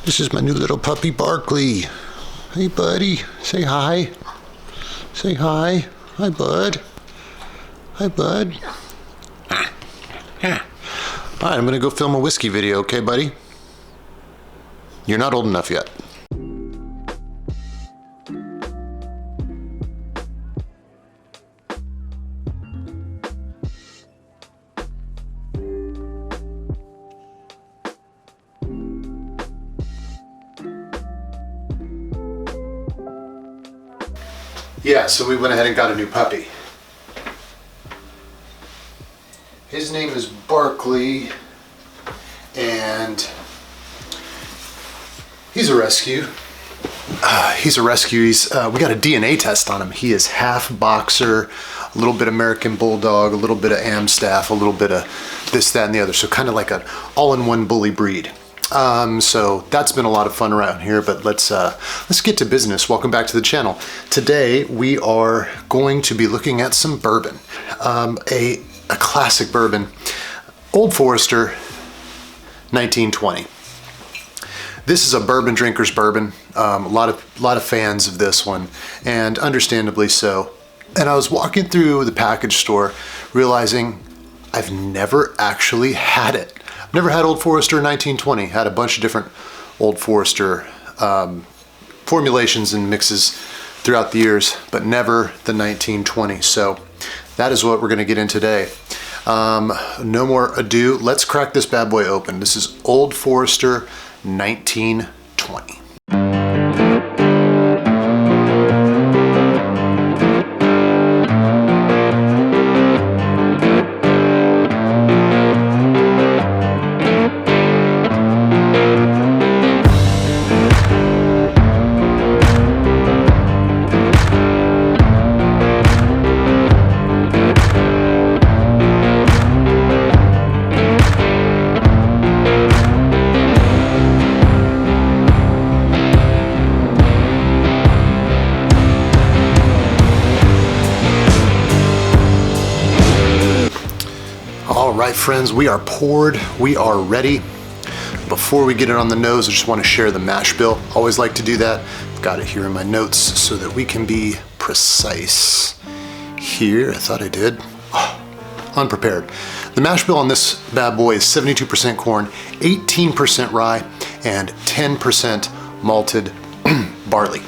This is my new little puppy, Barkley. Hey, buddy. Say hi. Say hi. Hi, bud. Hi, bud. All right, I'm going to go film a whiskey video, okay, buddy? You're not old enough yet. Yeah, so we went ahead and got a new puppy. His name is Barkley, and he's a rescue. We got a DNA test on him. He is half boxer, a little bit American Bulldog, a little bit of Amstaff, a little bit of this, that, and the other. So kind of like an all-in-one bully breed. So that's been a lot of fun around here, but let's get to business. Welcome back to the channel. Today we are going to be looking at some bourbon, a classic bourbon, Old Forester 1920. This is a bourbon drinker's bourbon. A lot of fans of this one, and understandably so. And I was walking through the package store realizing I've never actually had it. Never had Old Forester 1920. Had a bunch of different Old Forester formulations and mixes throughout the years, but never the 1920. So that is what we're going to get in today. No more ado. Let's crack this bad boy open. This is Old Forester 1920. All right, friends, we are poured, we are ready. Before we get it on the nose, I just want to share the mash bill. Always like to do that. I've got it here in my notes so that we can be precise. Here, I thought I did. Oh, unprepared. The mash bill on this bad boy is 72% corn, 18% rye, and 10% malted barley.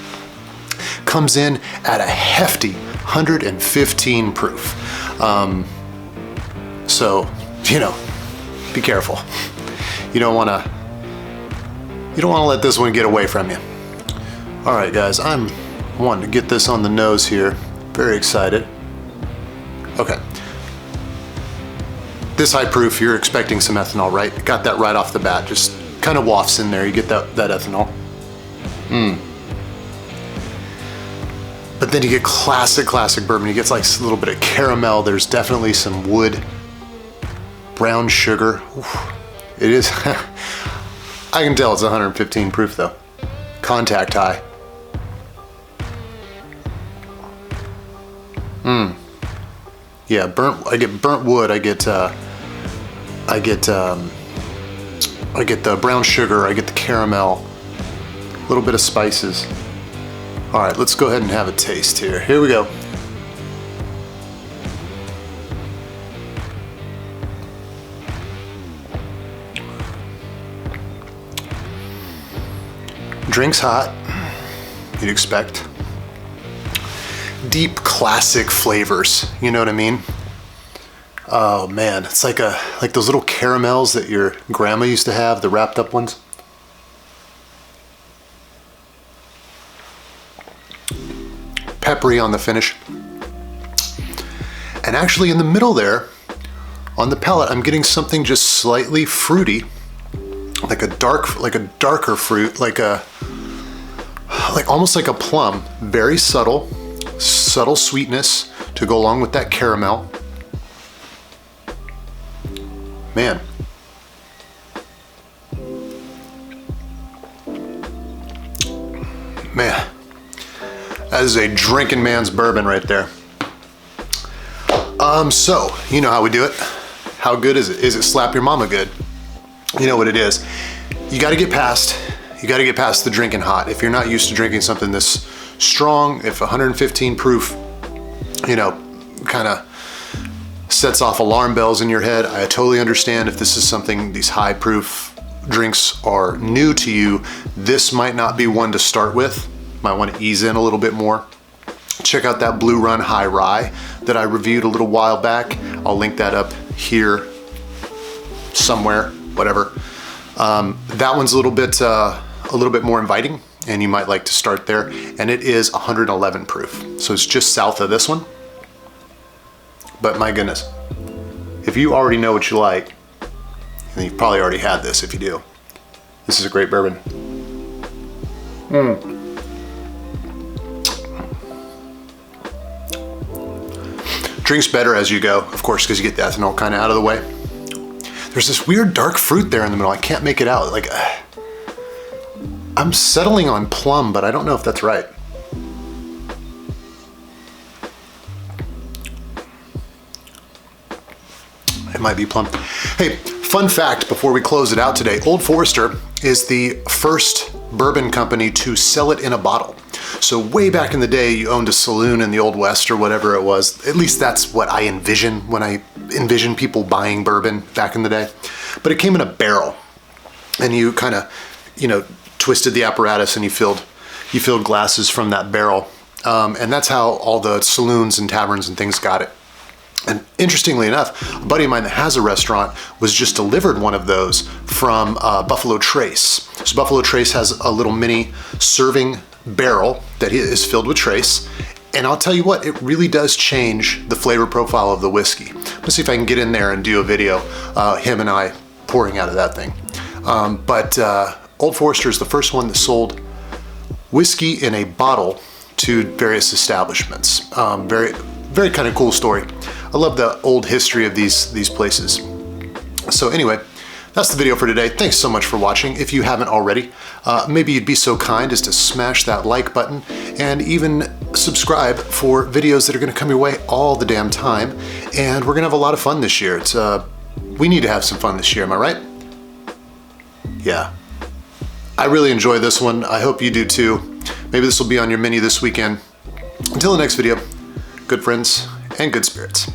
Comes in at a hefty 115 proof. So, you know, be careful. You don't want to let this one get away from you. All right, guys, I'm wanting to get this on the nose here. Very excited. Okay. This high proof, you're expecting some ethanol, right? Got that right off the bat. Just kind of wafts in there. You get that ethanol. But then you get classic bourbon. You get like a little bit of caramel. There's definitely some wood. Brown sugar. Oof. It is. I can tell it's 115 proof though. Contact high. Yeah, I get burnt wood. I get the brown sugar. I get the caramel. A little bit of spices. All right, let's go ahead and have a taste here. Here we go. Drink's hot, you'd expect. Deep classic flavors, you know what I mean? Oh man, it's like those little caramels that your grandma used to have, the wrapped up ones. Peppery on the finish. And actually in the middle there, on the palate, I'm getting something just slightly fruity. Like a darker fruit, like almost like a plum. Very subtle sweetness to go along with that caramel. Man. Man. That is a drinking man's bourbon right there. So, you know how we do it. How good is it? Is it slap your mama good? You know what it is. You got to get past You got to get past the drinking hot. If you're not used to drinking something this strong, if 115 proof, you know, kind of sets off alarm bells in your head, I totally understand. If this is something, these high proof drinks are new to you, this might not be one to start with. Might want to ease in a little bit more. Check out that Blue Run High Rye that I reviewed a little while back. I'll link that up here somewhere, whatever. That one's a little bit more inviting, and you might like to start there. And it is 111 proof, so it's just south of this one. But my goodness, if you already know what you like, and you've probably already had this if you do, this is a great bourbon. Drinks better as you go, of course, because you get the ethanol kind of out of the way. There's this weird dark fruit there in the middle. I can't make it out. Like, I'm settling on plum, but I don't know if that's right. It might be plum. Hey, fun fact before we close it out today, Old Forester is the first bourbon company to sell it in a bottle. So way back in the day, you owned a saloon in the Old West or whatever it was. At least that's what I envision when I envision people buying bourbon back in the day. But it came in a barrel, and you kind of, you know, twisted the apparatus and you filled glasses from that barrel. And that's how all the saloons and taverns and things got it. And interestingly enough, a buddy of mine that has a restaurant was just delivered one of those from Buffalo Trace. So Buffalo Trace has a little mini serving barrel that is filled with Trace. And I'll tell you what, it really does change the flavor profile of the whiskey. Let's see if I can get in there and do a video, him and I pouring out of that thing. But Old Forester is the first one that sold whiskey in a bottle to various establishments. Very, very kind of cool story. I love the old history of these places. So anyway, that's the video for today. Thanks so much for watching. If you haven't already, maybe you'd be so kind as to smash that like button and even subscribe for videos that are gonna come your way all the damn time. And we're gonna have a lot of fun this year. We need to have some fun this year, am I right? Yeah. I really enjoy this one. I hope you do too. Maybe this will be on your menu this weekend. Until the next video, good friends and good spirits.